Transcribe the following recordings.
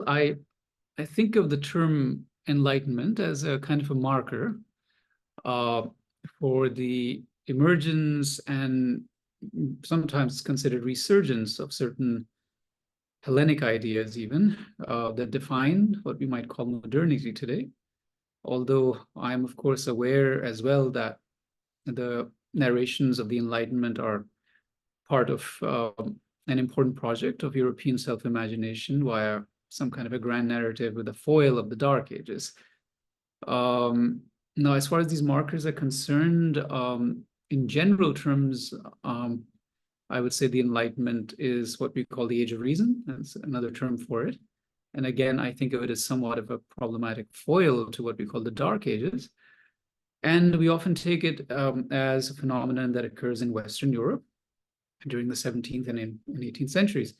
I think of the term enlightenment as a kind of a marker for the emergence and sometimes considered resurgence of certain Hellenic ideas even that define what we might call modernity today. Although I'm, of course, aware as well that the narrations of the Enlightenment are part of an important project of European self-imagination via some kind of a grand narrative with a foil of the Dark Ages. Now, as far as these markers are concerned, in general terms, I would say the Enlightenment is what we call the Age of Reason. That's another term for it. And again, I think of it as somewhat of a problematic foil to what we call the Dark Ages. And we often take it as a phenomenon that occurs in Western Europe during the 17th and 18th centuries.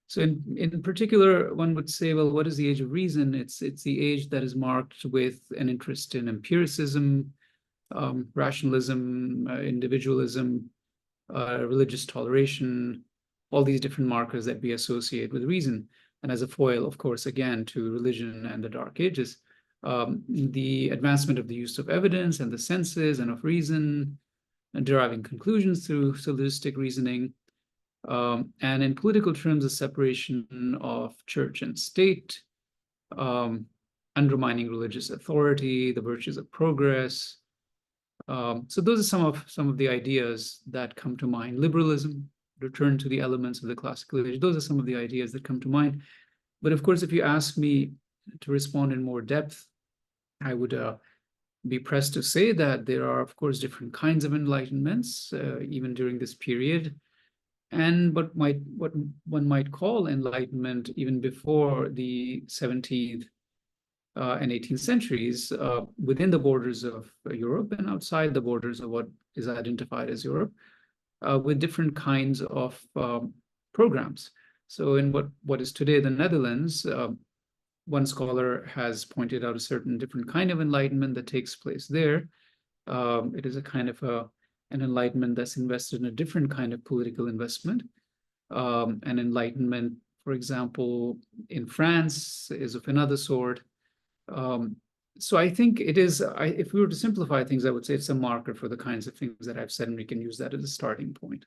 So in particular, one would say, well, what is the Age of Reason? It's the age that is marked with an interest in empiricism, rationalism, individualism, religious toleration, all these different markers that we associate with reason. And as a foil, of course, again, to religion and the Dark Ages, the advancement of the use of evidence and the senses and of reason, and deriving conclusions through syllogistic reasoning, and in political terms, the separation of church and state, undermining religious authority, the virtues of progress. So those are some of the ideas that come to mind. Liberalism, return to the elements of the classical age. Those are some of the ideas that come to mind. But of course, if you ask me to respond in more depth, I would be pressed to say that there are, of course, different kinds of enlightenments, even during this period. And what one might call enlightenment even before the 17th and 18th centuries within the borders of Europe and outside the borders of what is identified as Europe, with different kinds of programs. So in what is today the Netherlands, one scholar has pointed out a certain different kind of enlightenment that takes place there. It is a kind of an enlightenment that's invested in a different kind of political investment. An enlightenment, for example, in France is of another sort. So I think it is, if we were to simplify things, I would say it's a marker for the kinds of things that I've said, and we can use that as a starting point.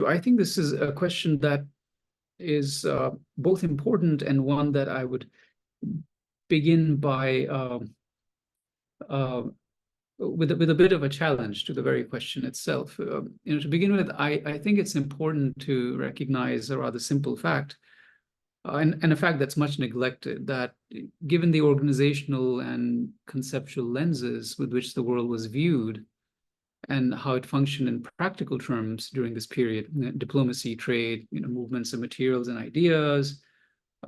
I think this is a question that is both important and one that I would begin by with a bit of a challenge to the very question itself. To begin with, I think it's important to recognize a rather simple fact, and a fact that's much neglected, that given the organizational and conceptual lenses with which the world was viewed and how it functioned in practical terms during this period, diplomacy, trade, movements of materials and ideas,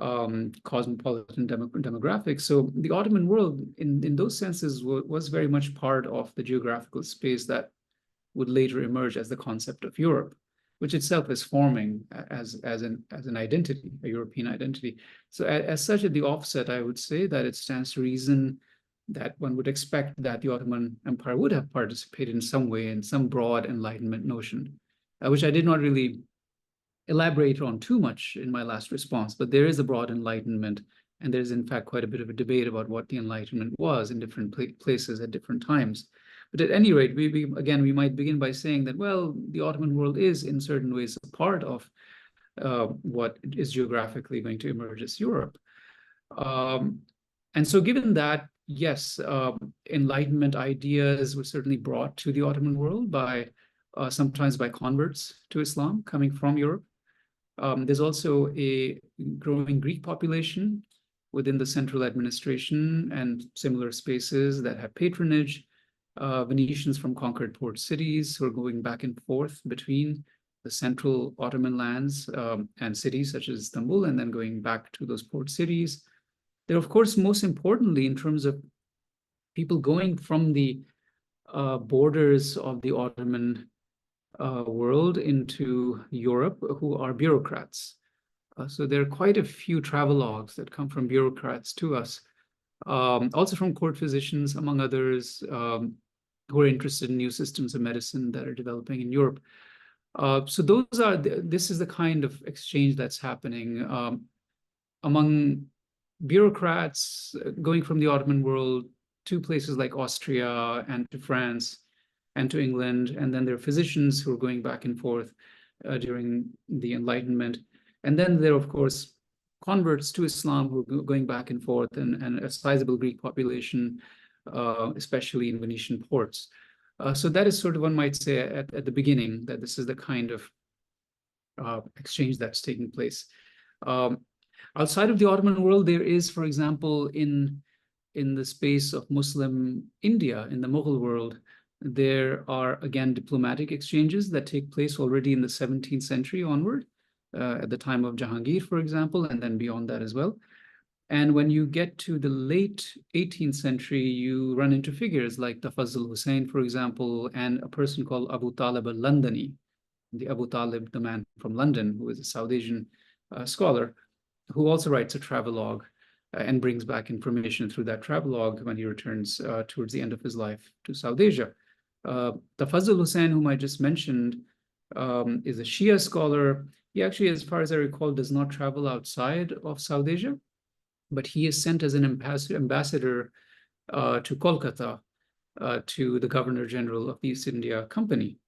cosmopolitan demographics. So the Ottoman world, in those senses, was very much part of the geographical space that would later emerge as the concept of Europe, which itself is forming as an identity, a European identity. So as such, at the offset, I would say that it stands to reason that one would expect that the Ottoman Empire would have participated in some way in some broad Enlightenment notion, which I did not really elaborate on too much in my last response, but there is a broad Enlightenment, and there's in fact quite a bit of a debate about what the Enlightenment was in different places at different times. But at any rate, we might begin by saying that, well, the Ottoman world is in certain ways a part of what is geographically going to emerge as Europe. And so given that, yes, Enlightenment ideas were certainly brought to the Ottoman world by sometimes by converts to Islam coming from Europe. There's also a growing Greek population within the central administration and similar spaces that have patronage. Venetians from conquered port cities who are going back and forth between the central Ottoman lands and cities such as Istanbul, and then going back to those port cities. They're, of course, most importantly, in terms of people going from the borders of the Ottoman world into Europe who are bureaucrats. So there are quite a few travelogues that come from bureaucrats to us, also from court physicians, among others, who are interested in new systems of medicine that are developing in Europe. So this is the kind of exchange that's happening among bureaucrats going from the Ottoman world to places like Austria and to France and to England. And then there are physicians who are going back and forth during the Enlightenment. And then there are, of course, converts to Islam who are going back and forth, and a sizable Greek population, especially in Venetian ports. So that is sort of, one might say, at the beginning, that this is the kind of exchange that's taking place. Outside of the Ottoman world, there is, for example, in the space of Muslim India, in the Mughal world, there are, again, diplomatic exchanges that take place already in the 17th century onward, at the time of Jahangir, for example, and then beyond that as well. And when you get to the late 18th century, you run into figures like Tafazzul Hussain, for example, and a person called Abu Talib al-Londoni, the Abu Talib, the man from London, who is a South Asian scholar, who also writes a travelogue and brings back information through that travelogue when he returns towards the end of his life to South Asia. Tafazzul Hussain, whom I just mentioned, is a Shia scholar. He actually, as far as I recall, does not travel outside of South Asia, but he is sent as an ambassador to Kolkata, to the Governor General of the East India Company.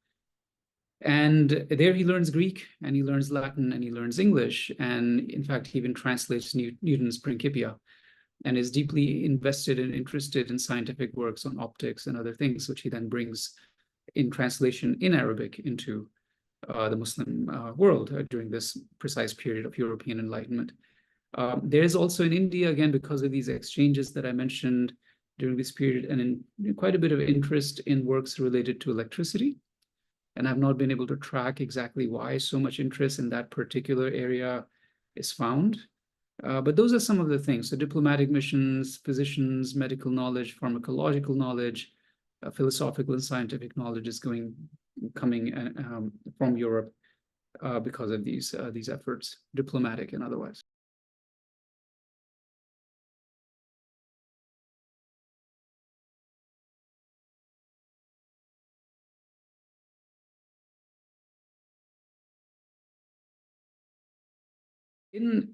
And there he learns Greek, and he learns Latin, and he learns English. And in fact, he even translates Newton's Principia, and is deeply invested and interested in scientific works on optics and other things, which he then brings in translation in Arabic into the Muslim world during this precise period of European Enlightenment. There is also in India, again, because of these exchanges that I mentioned during this period, and in quite a bit of interest in works related to electricity. And I've not been able to track exactly why so much interest in that particular area is found. But those are some of the things. So diplomatic missions, physicians, medical knowledge, pharmacological knowledge, philosophical and scientific knowledge is coming from Europe because of these efforts, diplomatic and otherwise.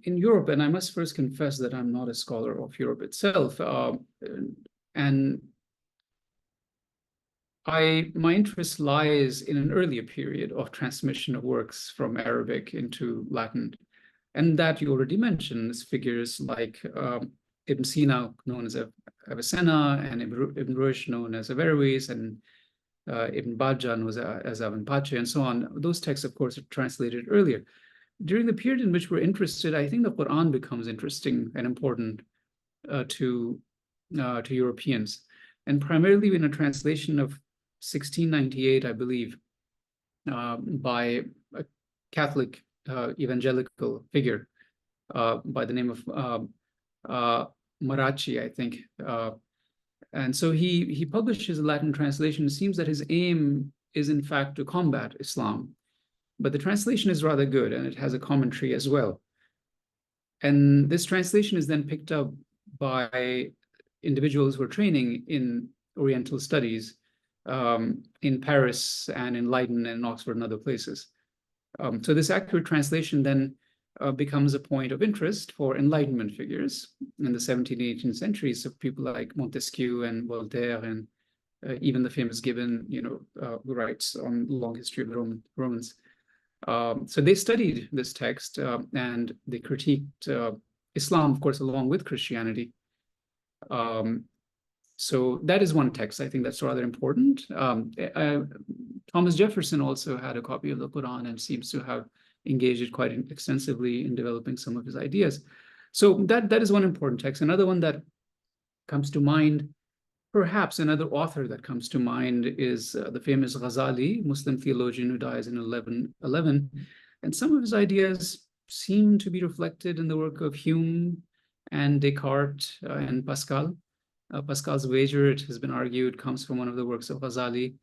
In Europe, and I must first confess that I'm not a scholar of Europe itself, and my interest lies in an earlier period of transmission of works from Arabic into Latin, and that you already mentioned, figures like Ibn Sina, known as Avicenna, and Ibn Rushd, known as Averroes, and Ibn Bajjah, known as Ibn Pache, and so on. Those texts, of course, are translated earlier. During the period in which we're interested, I think the Quran becomes interesting and important to Europeans, and primarily in a translation of 1698, I believe, by a Catholic evangelical figure by the name of Marachi, I think. And so he publishes a Latin translation. It seems that his aim is, in fact, to combat Islam. But the translation is rather good, and it has a commentary as well. And this translation is then picked up by individuals who are training in Oriental studies in Paris and in Leiden and Oxford and other places. So this accurate translation then becomes a point of interest for Enlightenment figures in the 17th and 18th centuries, of people like Montesquieu and Voltaire, and even the famous Gibbon, who writes on the long history of the Romans. So they studied this text and they critiqued Islam, of course, along with Christianity. So that is one text, I think, that's rather important. Thomas Jefferson also had a copy of the Quran and seems to have engaged it quite extensively in developing some of his ideas. So that is one important text. Another one that comes to mind Perhaps another author that comes to mind is the famous Ghazali, Muslim theologian who dies in 1111. And some of his ideas seem to be reflected in the work of Hume and Descartes and Pascal. Pascal's wager, it has been argued, comes from one of the works of Ghazali,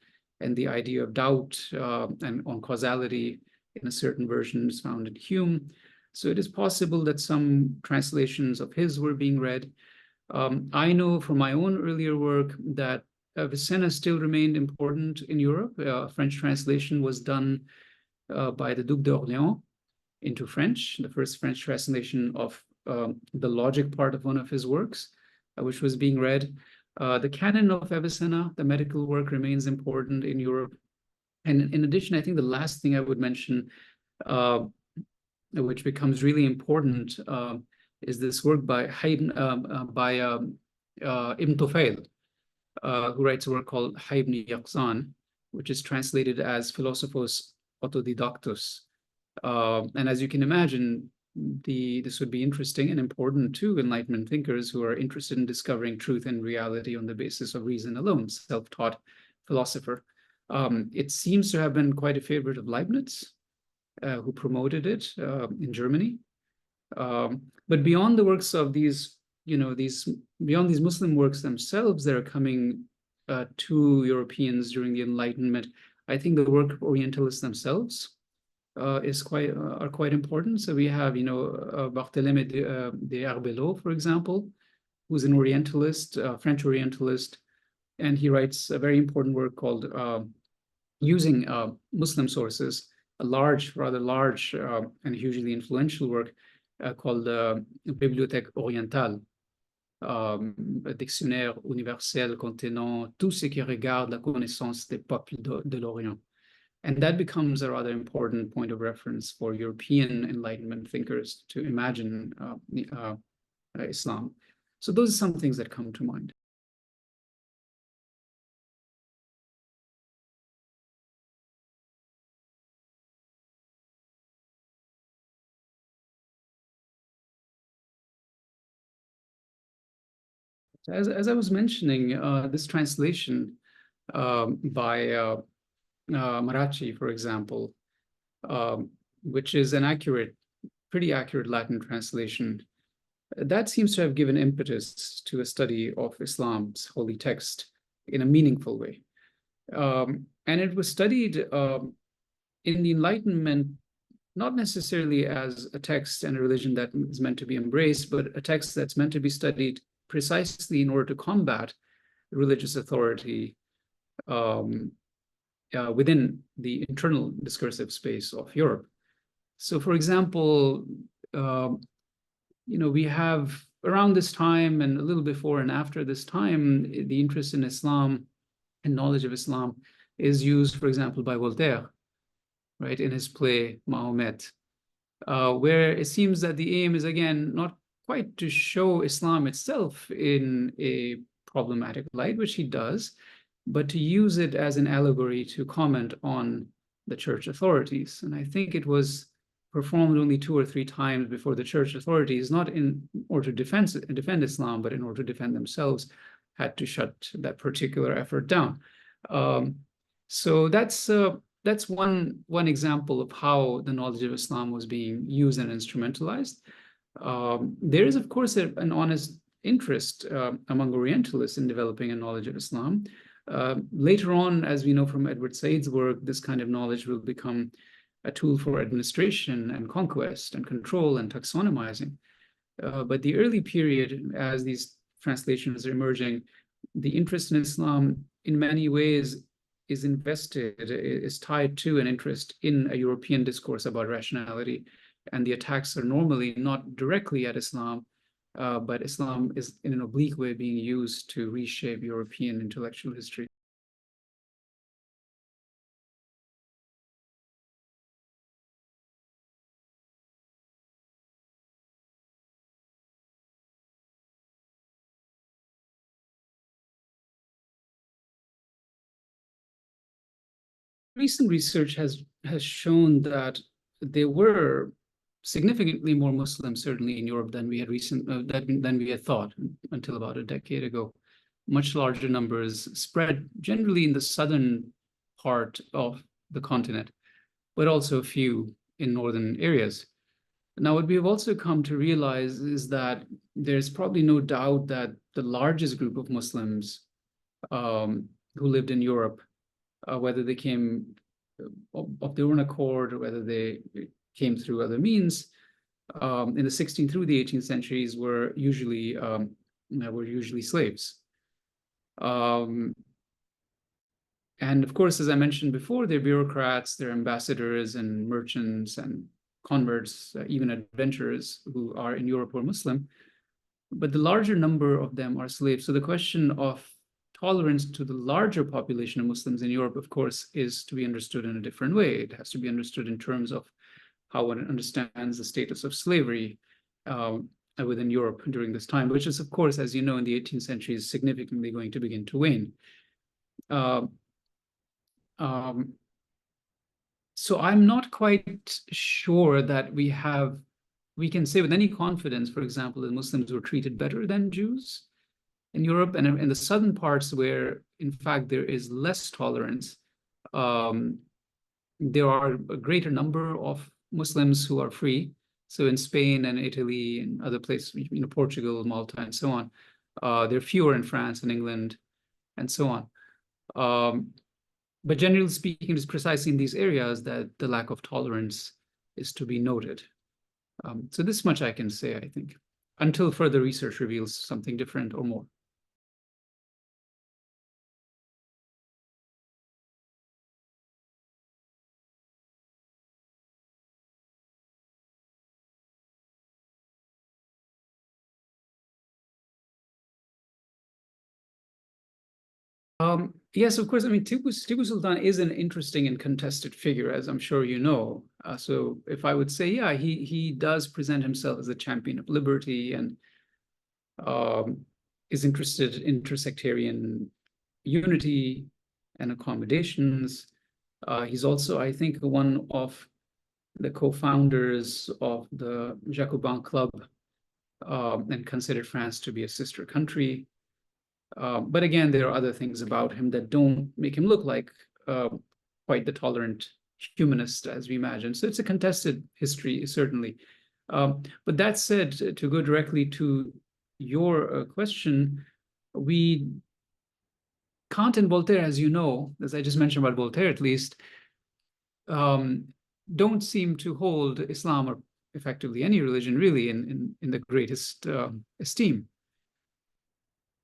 and the idea of doubt and on causality in a certain version is found in Hume. So it is possible that some translations of his were being read. I know from my own earlier work that Avicenna still remained important in Europe. French translation was done by the Duc d'Orléans into French, the first French translation of the logic part of one of his works, which was being read. The canon of Avicenna, the medical work, remains important in Europe. And in addition, I think the last thing I would mention, which becomes really important, is this work by Ibn Tufayl, who writes a work called Ibn Yaqzan, which is translated as Philosophos Autodidactus. And as you can imagine, this would be interesting and important to Enlightenment thinkers who are interested in discovering truth and reality on the basis of reason alone, self-taught philosopher. It seems to have been quite a favorite of Leibniz, who promoted it in Germany. But beyond the works of these, beyond these Muslim works themselves that are coming to Europeans during the Enlightenment, I think the work of Orientalists themselves are quite important. So we have, Barthélemy de Herbelot, for example, who's an Orientalist, French Orientalist, and he writes a very important work called Using Muslim Sources, a rather large and hugely influential work called Bibliothèque Orientale, un dictionnaire universel contenant tout ce qui regarde la connaissance des peuples de l'Orient. And that becomes a rather important point of reference for European Enlightenment thinkers to imagine Islam. So those are some things that come to mind. As I was mentioning, this translation by Marachi, for example, which is an pretty accurate Latin translation, that seems to have given impetus to a study of Islam's holy text in a meaningful way. And it was studied in the Enlightenment, not necessarily as a text and a religion that is meant to be embraced, but a text that's meant to be studied precisely in order to combat religious authority within the internal discursive space of Europe. So, for example, we have around this time and a little before and after this time, the interest in Islam and knowledge of Islam is used, for example, by Voltaire, right, in his play Mahomet, where it seems that the aim is, again, not quite to show Islam itself in a problematic light, which he does, but to use it as an allegory to comment on the church authorities. And I think it was performed only 2 or 3 times before the church authorities, not in order to defend Islam, but in order to defend themselves, had to shut that particular effort down. So that's one example of how the knowledge of Islam was being used and instrumentalized. There is, of course, an honest interest among Orientalists in developing a knowledge of Islam. Later on, as we know from Edward Said's work, this kind of knowledge will become a tool for administration and conquest and control and taxonomizing. But the early period, as these translations are emerging, the interest in Islam in many ways is tied to an interest in a European discourse about rationality. And the attacks are normally not directly at Islam, but Islam is in an oblique way being used to reshape European intellectual history. Recent research has shown that there were significantly more Muslims, certainly in Europe, than we had thought until about a decade ago. much larger numbers spread generally in the southern part of the continent, but also a few in northern areas. Now, what we have also come to realize is that there's probably no doubt that the largest group of Muslims who lived in Europe, whether they came of their own accord or whether they came through other means, in the 16th through the 18th centuries were usually slaves. And of course, as I mentioned before, they're bureaucrats, they're ambassadors and merchants and converts, even adventurers who are in Europe or Muslim. But the larger number of them are slaves. So the question of tolerance to the larger population of Muslims in Europe, of course, is to be understood in a different way. It has to be understood in terms of how one understands the status of slavery within Europe during this time, which is, of course, as you know, in the 18th century is significantly going to begin to wane. So I'm not quite sure that we can say with any confidence, for example, that Muslims were treated better than Jews in Europe, and in the southern parts where, in fact, there is less tolerance, there are a greater number of Muslims who are free. So in Spain and Italy and other places, Portugal, Malta, and so on, there are fewer in France and England, and so on. But generally speaking, it's precisely in these areas that the lack of tolerance is to be noted. So this much I can say, I think, until further research reveals something different or more. Yes, of course. I mean, Tipu Sultan is an interesting and contested figure, as I'm sure you know. So if I would say, yeah, he does present himself as a champion of liberty and is interested in intersectarian unity and accommodations. He's also, I think, one of the co-founders of the Jacobin Club and considered France to be a sister country. But again, there are other things about him that don't make him look like quite the tolerant humanist as we imagine. So it's a contested history, certainly. But that said, to go directly to your question, Kant and Voltaire, as you know, as I just mentioned about Voltaire at least, don't seem to hold Islam or effectively any religion really in the greatest esteem.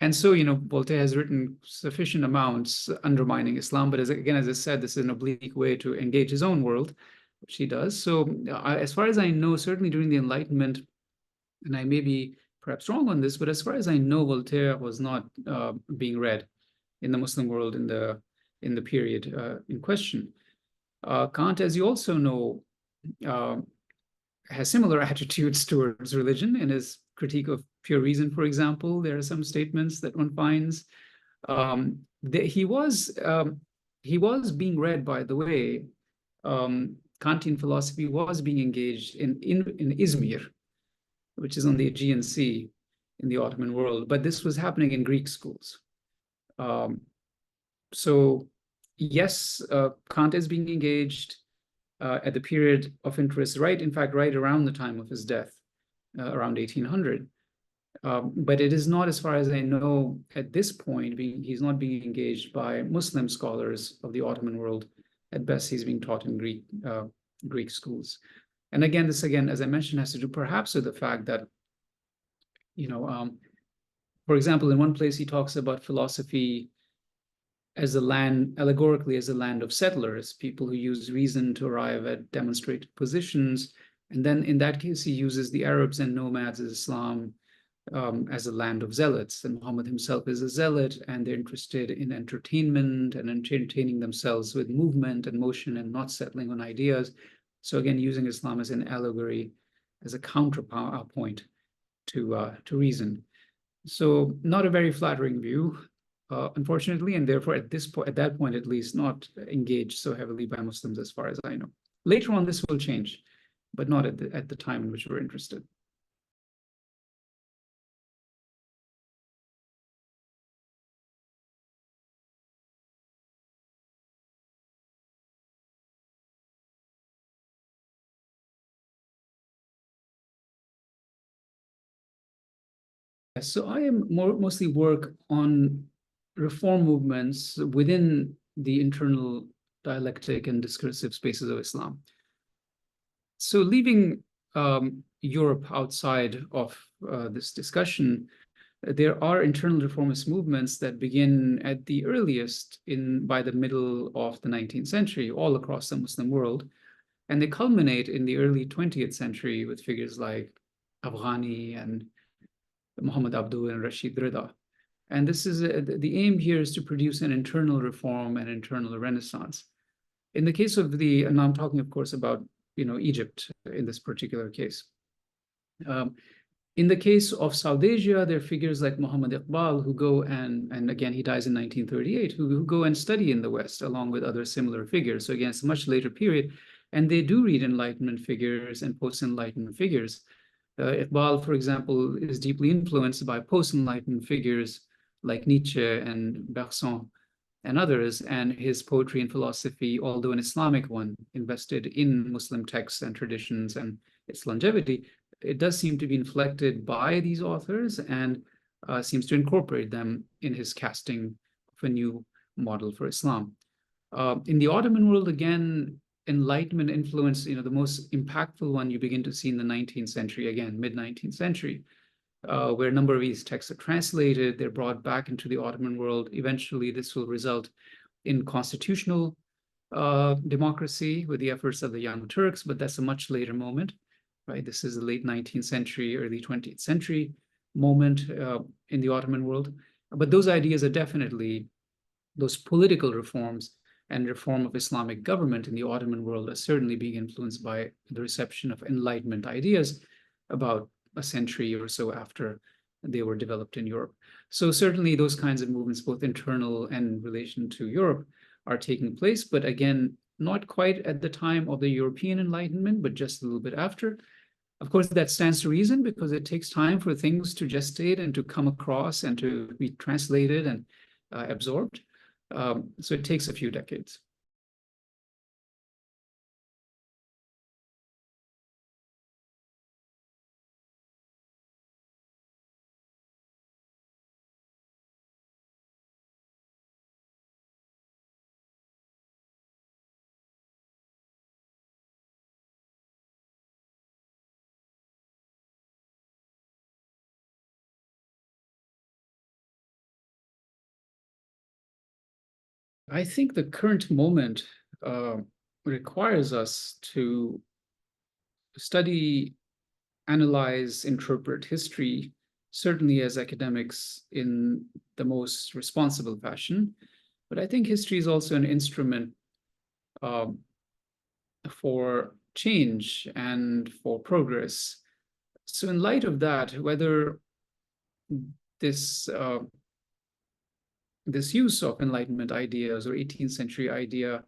And so, Voltaire has written sufficient amounts undermining Islam, but as I said, this is an oblique way to engage his own world, which he does. So as far as I know, certainly during the Enlightenment, and I may be perhaps wrong on this, but as far as I know, Voltaire was not being read in the Muslim world in the period in question. Kant, as you also know, has similar attitudes towards religion in his critique of pure reason, for example. There are some statements that one finds. He was being read, by the way. Kantian philosophy was being engaged in Izmir, which is on the Aegean Sea in the Ottoman world, but this was happening in Greek schools. So yes, Kant is being engaged at the period of interest, right around the time of his death, around 1800. But it is not, as far as I know, at this point, he's not being engaged by Muslim scholars of the Ottoman world. At best, he's being taught in Greek schools. And again, this, as I mentioned, has to do perhaps with the fact that, for example, in one place he talks about philosophy as a land, allegorically as a land of settlers, people who use reason to arrive at demonstrated positions. And then in that case, he uses the Arabs and nomads as Islam as a land of zealots. And Muhammad himself is a zealot, and they're interested in entertainment and entertaining themselves with movement and motion and not settling on ideas. So again, using Islam as an allegory, as a counterpoint to reason. So not a very flattering view, unfortunately, and therefore at that point at least, not engaged so heavily by Muslims as far as I know. Later on, this will change, but not at the time in which we're interested. So I am mostly work on reform movements within the internal dialectic and discursive spaces of Islam. So leaving Europe outside of this discussion, there are internal reformist movements that begin at the earliest by the middle of the 19th century, all across the Muslim world. And they culminate in the early 20th century with figures like Afghani and Muhammad Abdul and Rashid Rida. And this is the aim here is to produce an internal reform and internal renaissance. In the case of and I'm talking, of course, about Egypt in this particular case. In the case of South Asia, there are figures like Muhammad Iqbal who go and again, he dies in 1938, who go and study in the West along with other similar figures. So again, it's a much later period. And they do read Enlightenment figures and post-Enlightenment figures. Iqbal, for example, is deeply influenced by post-Enlightenment figures like Nietzsche and Bergson and others, and his poetry and philosophy, although an Islamic one, invested in Muslim texts and traditions and its longevity, it does seem to be inflected by these authors and seems to incorporate them in his casting of a new model for Islam. In the Ottoman world, again, Enlightenment influence, the most impactful one you begin to see in the 19th century, again, mid-19th century, where a number of these texts are translated, they're brought back into the Ottoman world. Eventually, this will result in constitutional democracy with the efforts of the Young Turks, but that's a much later moment, right? This is the late 19th century, early 20th century moment in the Ottoman world. But those ideas are definitely, those political reforms and reform of Islamic government in the Ottoman world are certainly being influenced by the reception of Enlightenment ideas about a century or so after they were developed in Europe. So certainly those kinds of movements, both internal and in relation to Europe, are taking place, but again, not quite at the time of the European Enlightenment, but just a little bit after. Of course, that stands to reason because it takes time for things to gestate and to come across and to be translated and absorbed. So it takes a few decades. I think the current moment requires us to study, analyze, interpret history, certainly as academics in the most responsible fashion. But I think history is also an instrument for change and for progress. So in light of that, whether this use of Enlightenment ideas or 18th century idea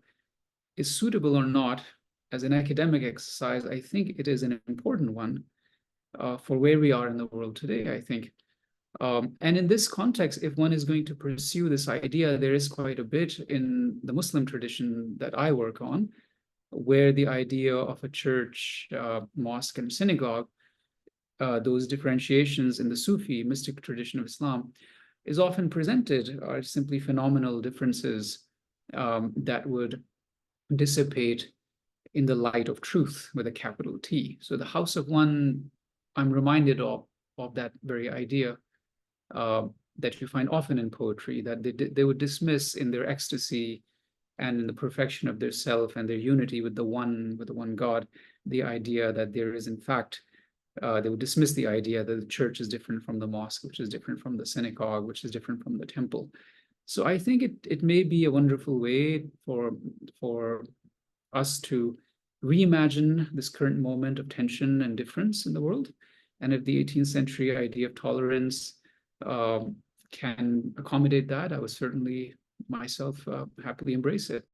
is suitable or not as an academic exercise, I think it is an important one for where we are in the world today, I think. And in this context, if one is going to pursue this idea, there is quite a bit in the Muslim tradition that I work on, where the idea of a church, mosque, and synagogue, those differentiations in the Sufi mystic tradition of Islam, is often presented are simply phenomenal differences that would dissipate in the light of truth with a capital T. So the house of one, I'm reminded of that very idea that you find often in poetry, that they would dismiss in their ecstasy and in the perfection of their self and their unity with the one God, the idea that there is in fact, they would dismiss the idea that the church is different from the mosque, which is different from the synagogue, which is different from the temple. So I think it may be a wonderful way for us to reimagine this current moment of tension and difference in the world. And if the 18th century idea of tolerance can accommodate that, I would certainly myself happily embrace it.